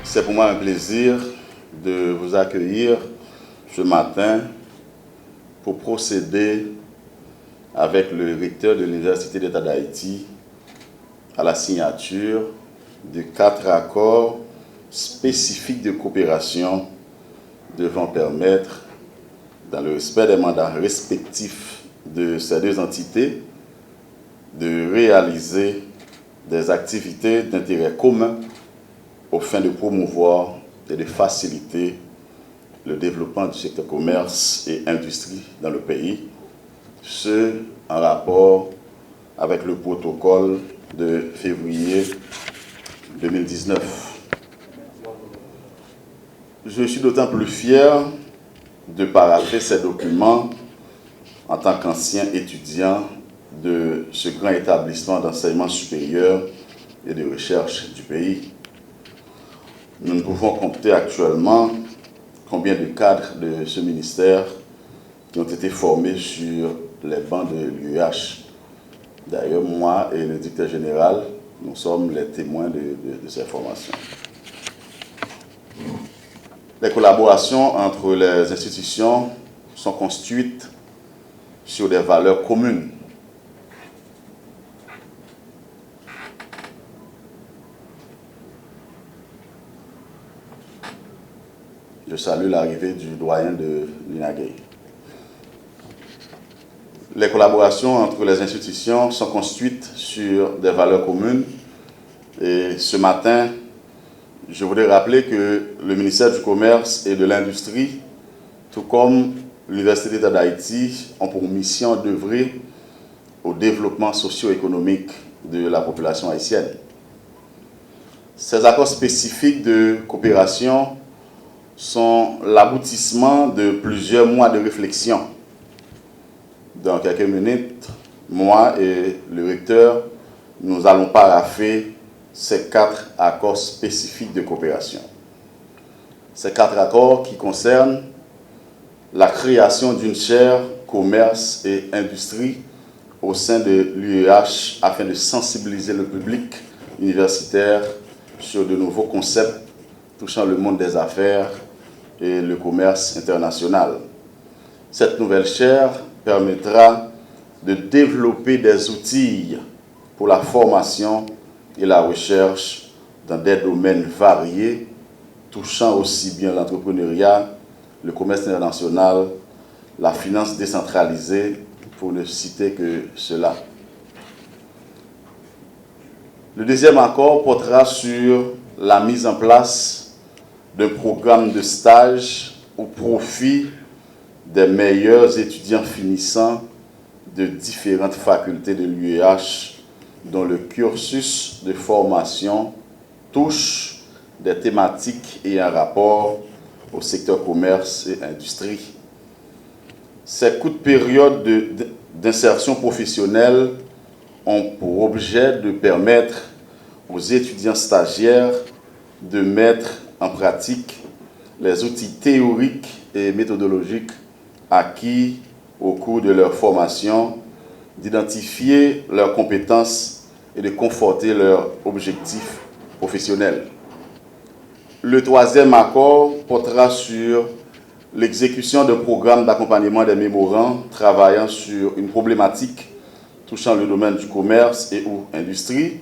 C'est pour moi un plaisir de vous accueillir ce matin pour procéder avec le recteur de l'Université d'État d'Haïti à la signature de 4 accords spécifiques de coopération devant permettre, dans le respect des mandats respectifs de ces deux entités, de réaliser des activités d'intérêt commun aux fins de promouvoir et de faciliter le développement du secteur commerce et industrie dans le pays, ce en rapport avec le protocole de février 2019. Je suis d'autant plus fier de parapher ces documents en tant qu'ancien étudiant de ce grand établissement d'enseignement supérieur et de recherche du pays. Nous ne pouvons compter actuellement combien de cadres de ce ministère qui ont été formés sur les bancs de l'UEH. D'ailleurs, moi et le directeur général, nous sommes les témoins de ces formations. Les collaborations entre les institutions sont construites sur des valeurs communes. Je salue l'arrivée du doyen de l'INAGEI. Les collaborations entre les institutions sont construites sur des valeurs communes. Et ce matin, je voudrais rappeler que le ministère du Commerce et de l'Industrie, tout comme l'Université d'État d'Haïti, ont pour mission d'œuvrer au développement socio-économique de la population haïtienne. Ces accords spécifiques de coopération sont l'aboutissement de plusieurs mois de réflexion. Dans quelques minutes, moi et le recteur, nous allons parapher ces 4 accords spécifiques de coopération. Ces 4 accords qui concernent la création d'une chaire commerce et industrie au sein de l'UEH afin de sensibiliser le public universitaire sur de nouveaux concepts touchant le monde des affaires et le commerce international. Cette nouvelle chaire permettra de développer des outils pour la formation et la recherche dans des domaines variés, touchant aussi bien l'entrepreneuriat, le commerce international, la finance décentralisée, pour ne citer que cela. Le deuxième accord portera sur la mise en place d'un programme de stage au profit des meilleurs étudiants finissants de différentes facultés de l'UEH dont le cursus de formation touche des thématiques ayant rapport au secteur commerce et industrie. Ces courtes périodes d'insertion professionnelle ont pour objet de permettre aux étudiants stagiaires de mettre en pratique les outils théoriques et méthodologiques acquis au cours de leur formation, d'identifier leurs compétences et de conforter leurs objectifs professionnels. Le troisième accord portera sur l'exécution de programmes d'accompagnement des mémorants travaillant sur une problématique touchant le domaine du commerce et ou industrie.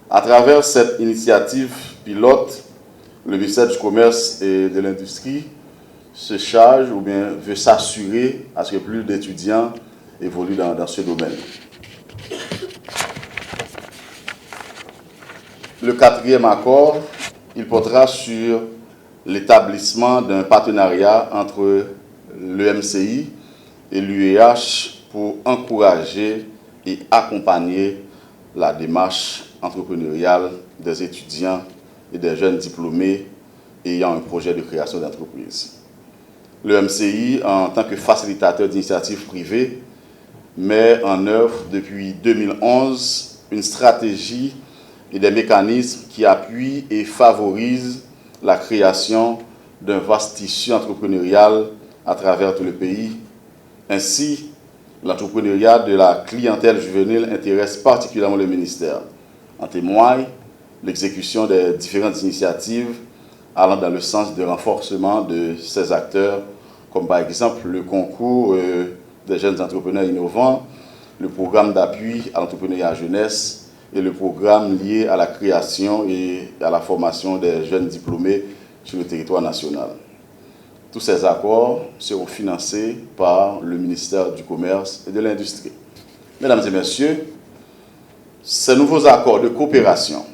À travers cette initiative pilote, le ministère du Commerce et de l'Industrie se charge ou bien veut s'assurer à ce que plus d'étudiants évoluent dans ce domaine. Le quatrième accord, il portera sur l'établissement d'un partenariat entre l'EMCI et l'UEH pour encourager et accompagner la démarche entrepreneuriale des étudiants et des jeunes diplômés ayant un projet de création d'entreprise. Le MCI, en tant que facilitateur d'initiatives privées, met en œuvre depuis 2011 une stratégie et des mécanismes qui appuient et favorisent la création d'un vaste tissu entrepreneurial à travers tout le pays. Ainsi, l'entrepreneuriat de la clientèle juvénile intéresse particulièrement le ministère. En témoigne l'exécution des différentes initiatives allant dans le sens de renforcement de ces acteurs, comme par exemple le concours des jeunes entrepreneurs innovants, le programme d'appui à l'entrepreneuriat jeunesse et le programme lié à la création et à la formation des jeunes diplômés sur le territoire national. Tous ces accords seront financés par le ministère du Commerce et de l'Industrie. Mesdames et messieurs, ces nouveaux accords de coopération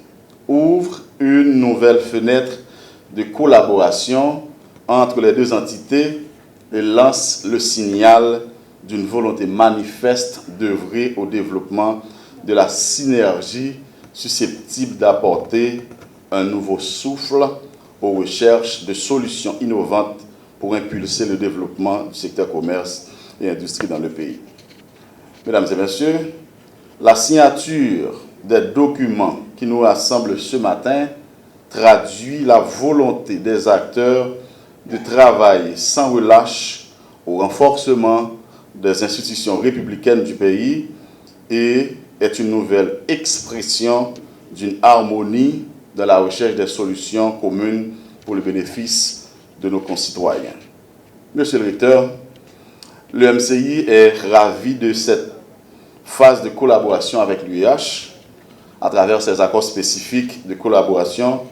ouvrent une nouvelle fenêtre de collaboration entre les deux entités et lancent le signal d'une volonté manifeste d'œuvrer au développement de la synergie susceptible d'apporter un nouveau souffle aux recherches de solutions innovantes pour impulser le développement du secteur commerce et industrie dans le pays. Mesdames et messieurs, la signature des documents qui nous rassemblent ce matin traduit la volonté des acteurs de travailler sans relâche au renforcement des institutions républicaines du pays et est une nouvelle expression d'une harmonie dans la recherche des solutions communes pour le bénéfice de nos concitoyens. Monsieur le recteur, le MCI est ravi de cette phase de collaboration avec l'UEH. À travers ces accords spécifiques de collaboration,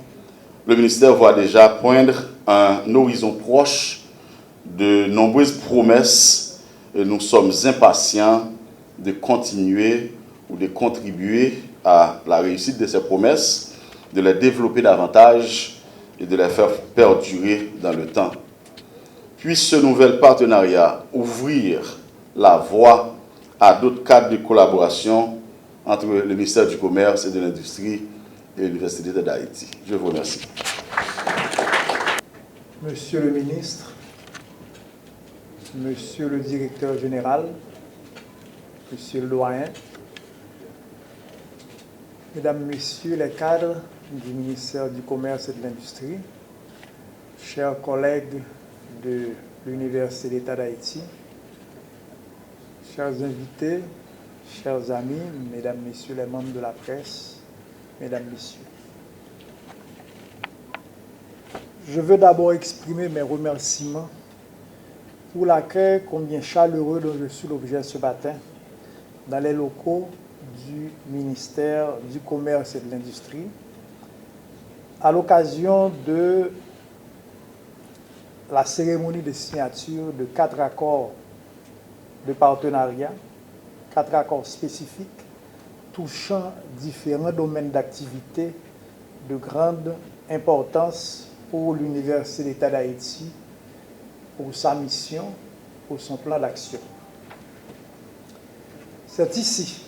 le ministère voit déjà poindre un horizon proche de nombreuses promesses et nous sommes impatients de continuer ou de contribuer à la réussite de ces promesses, de les développer davantage et de les faire perdurer dans le temps. Puisse ce nouvel partenariat ouvrir la voie à d'autres cadres de collaboration entre le ministère du Commerce et de l'Industrie et l'Université d'Haïti. Je vous remercie. Monsieur le ministre, Monsieur le directeur général, Monsieur le doyen, Mesdames, Messieurs les cadres du ministère du Commerce et de l'Industrie, chers collègues de l'Université d'État d'Haïti, chers invités, chers amis, Mesdames, Messieurs les membres de la presse, Mesdames, Messieurs. Je veux d'abord exprimer mes remerciements pour l'accueil combien chaleureux dont je suis l'objet ce matin dans les locaux du ministère du Commerce et de l'Industrie à l'occasion de la cérémonie de signature de 4 accords de partenariat, 4 accords spécifiques touchant différents domaines d'activité de grande importance pour l'Université d'État d'Haïti, pour sa mission, pour son plan d'action. C'est ici,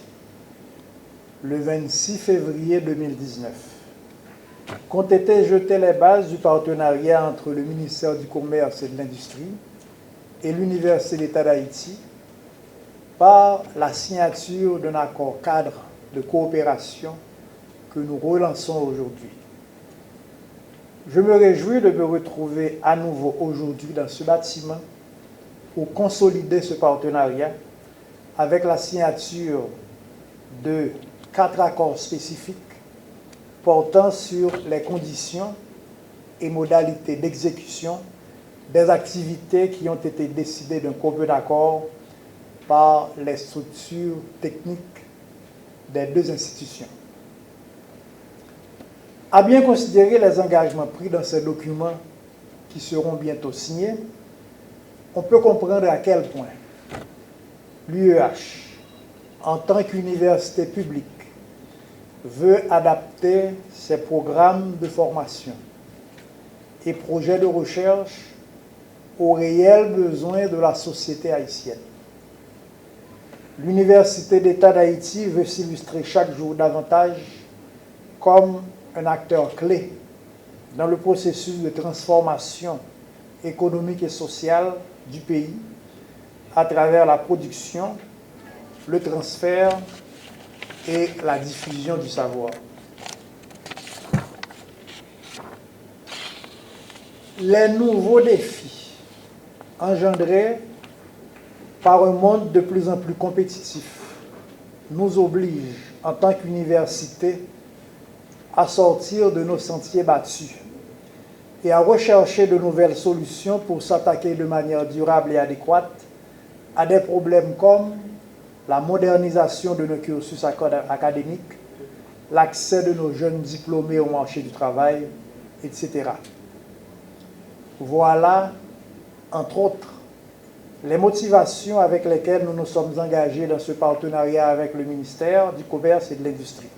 le 26 février 2019, qu'ont été jetées les bases du partenariat entre le ministère du Commerce et de l'Industrie et l'Université d'État d'Haïti par la signature d'un accord cadre de coopération que nous relançons aujourd'hui. Je me réjouis de me retrouver à nouveau aujourd'hui dans ce bâtiment pour consolider ce partenariat avec la signature de 4 accords spécifiques portant sur les conditions et modalités d'exécution des activités qui ont été décidées d'un commun accord par les structures techniques des 2 institutions. À bien considérer les engagements pris dans ces documents qui seront bientôt signés, on peut comprendre à quel point l'UEH, en tant qu'université publique, veut adapter ses programmes de formation et projets de recherche aux réels besoins de la société haïtienne. L'Université d'État d'Haïti veut s'illustrer chaque jour davantage comme un acteur clé dans le processus de transformation économique et sociale du pays à travers la production, le transfert et la diffusion du savoir. Les nouveaux défis engendrés par un monde de plus en plus compétitif nous obligent, en tant qu'université, à sortir de nos sentiers battus et à rechercher de nouvelles solutions pour s'attaquer de manière durable et adéquate à des problèmes comme la modernisation de nos cursus académiques, l'accès de nos jeunes diplômés au marché du travail, etc. Voilà, entre autres, les motivations avec lesquelles nous nous sommes engagés dans ce partenariat avec le ministère du Commerce et de l'Industrie.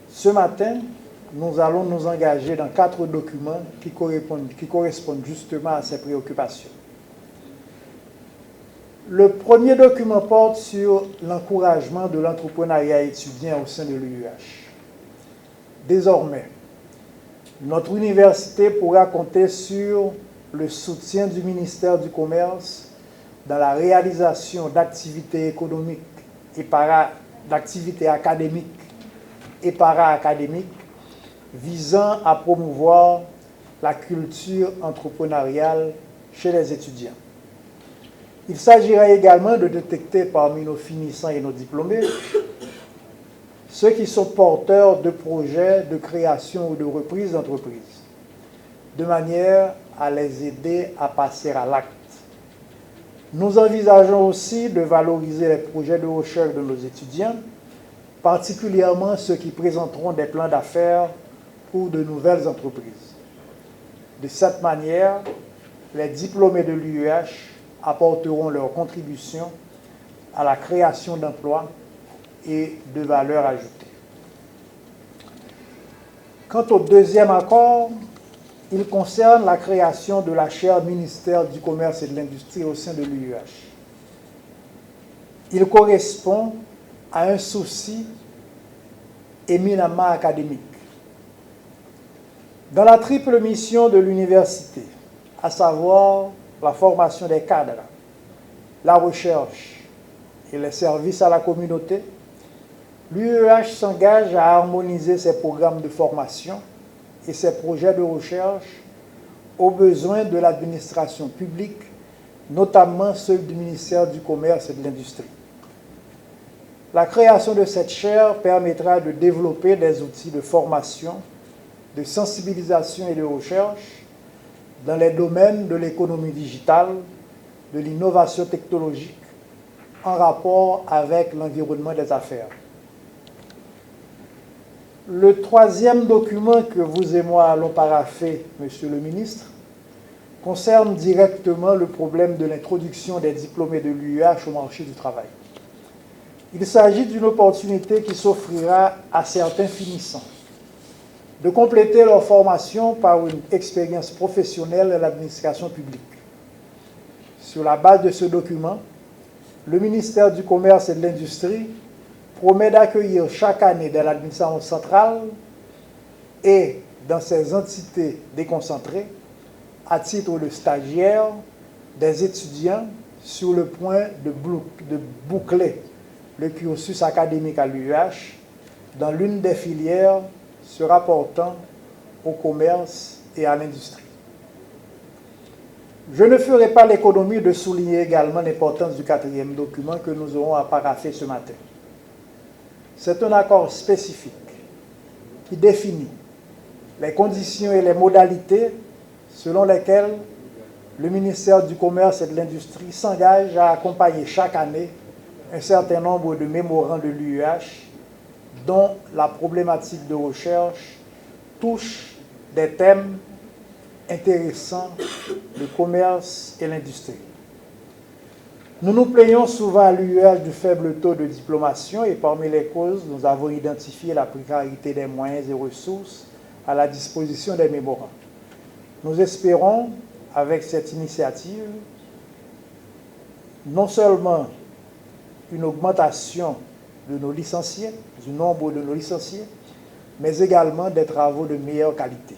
Ce matin, nous allons nous engager dans 4 documents qui correspondent justement à ces préoccupations. Le premier document porte sur l'encouragement de l'entrepreneuriat étudiant au sein de l'UEH. Désormais, notre université pourra compter sur le soutien du ministère du Commerce dans la réalisation d'activités économiques et d'activités académiques et para-académiques visant à promouvoir la culture entrepreneuriale chez les étudiants. Il s'agira également de détecter parmi nos finissants et nos diplômés ceux qui sont porteurs de projets de création ou de reprise d'entreprise, de manière à les aider à passer à l'acte. Nous envisageons aussi de valoriser les projets de recherche de nos étudiants, particulièrement ceux qui présenteront des plans d'affaires pour de nouvelles entreprises. De cette manière, les diplômés de l'UEH apporteront leur contribution à la création d'emplois et de valeur ajoutée. Quant au deuxième accord, il concerne la création de la chaire ministère du Commerce et de l'Industrie au sein de l'UEH. Il correspond à un souci éminemment académique. Dans la triple mission de l'université, à savoir la formation des cadres, la recherche et les services à la communauté, l'UEH s'engage à harmoniser ses programmes de formation et ses projets de recherche aux besoins de l'administration publique, notamment ceux du ministère du Commerce et de l'Industrie. La création de cette chaire permettra de développer des outils de formation, de sensibilisation et de recherche dans les domaines de l'économie digitale, de l'innovation technologique, en rapport avec l'environnement des affaires. Le troisième document que vous et moi allons parapher, Monsieur le ministre, concerne directement le problème de l'introduction des diplômés de l'UEH au marché du travail. Il s'agit d'une opportunité qui s'offrira à certains finissants de compléter leur formation par une expérience professionnelle à l'administration publique. Sur la base de ce document, le ministère du Commerce et de l'Industrie promet d'accueillir chaque année dans l'administration centrale et dans ses entités déconcentrées, à titre de stagiaires, des étudiants sur le point de boucler le cursus académique à l'UEH dans l'une des filières se rapportant au commerce et à l'industrie. Je ne ferai pas l'économie de souligner également l'importance du quatrième document que nous aurons à parapher ce matin. C'est un accord spécifique qui définit les conditions et les modalités selon lesquelles le ministère du Commerce et de l'Industrie s'engage à accompagner chaque année un certain nombre de mémorandums de l'UEH dont la problématique de recherche touche des thèmes intéressants le commerce et l'industrie. Nous nous plaignons souvent à l'UEH du faible taux de diplomation et parmi les causes, nous avons identifié la précarité des moyens et ressources à la disposition des mémorandums. Nous espérons, avec cette initiative, non seulement une augmentation de nos licenciés, du nombre de nos licenciés, mais également des travaux de meilleure qualité.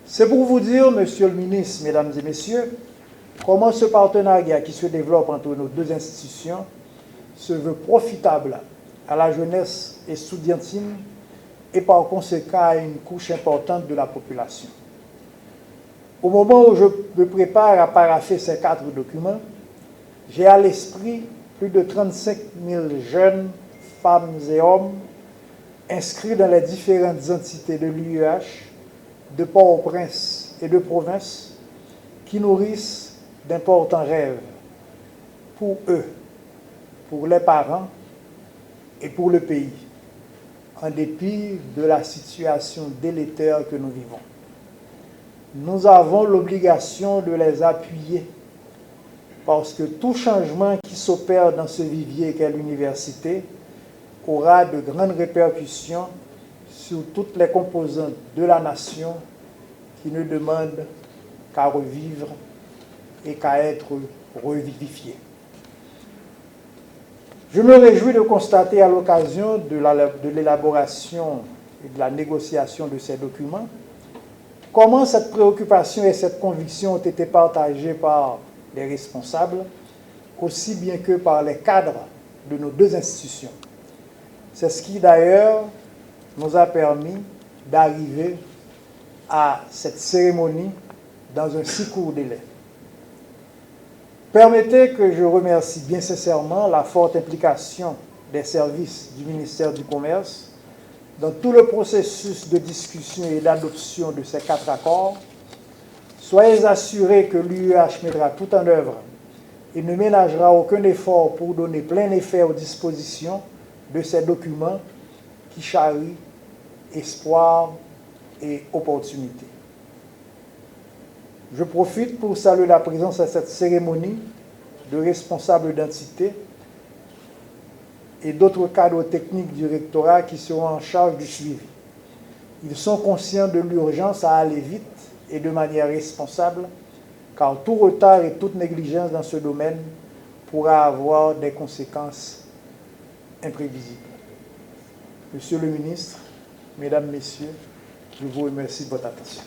C'est pour vous dire, Monsieur le ministre, Mesdames et Messieurs, comment ce partenariat qui se développe entre nos deux institutions se veut profitable à la jeunesse estudiantine et par conséquent à une couche importante de la population. Au moment où je me prépare à parapher ces 4 documents, j'ai à l'esprit plus de 35 000 jeunes, femmes et hommes inscrits dans les différentes entités de l'UEH, de Port-au-Prince et de province, qui nourrissent d'importants rêves pour eux, pour les parents et pour le pays, en dépit de la situation délétère que nous vivons. Nous avons l'obligation de les appuyer parce que tout changement qui s'opère dans ce vivier qu'est l'université aura de grandes répercussions sur toutes les composantes de la nation qui ne demandent qu'à revivre et qu'à être revivifiées. Je me réjouis de constater à l'occasion de l'élaboration et de la négociation de ces documents comment cette préoccupation et cette conviction ont été partagées par les responsables, aussi bien que par les cadres de nos deux institutions. C'est ce qui d'ailleurs nous a permis d'arriver à cette cérémonie dans un si court délai. Permettez que je remercie bien sincèrement la forte implication des services du ministère du Commerce dans tout le processus de discussion et d'adoption de ces 4 accords. Soyez assurés que l'UEH mettra tout en œuvre et ne ménagera aucun effort pour donner plein effet aux dispositions de ces documents qui charrient espoir et opportunité. Je profite pour saluer la présence à cette cérémonie de responsables d'entités et d'autres cadres techniques du rectorat qui seront en charge du suivi. Ils sont conscients de l'urgence à aller vite et de manière responsable, car tout retard et toute négligence dans ce domaine pourra avoir des conséquences imprévisibles. Monsieur le ministre, Mesdames, Messieurs, je vous remercie de votre attention.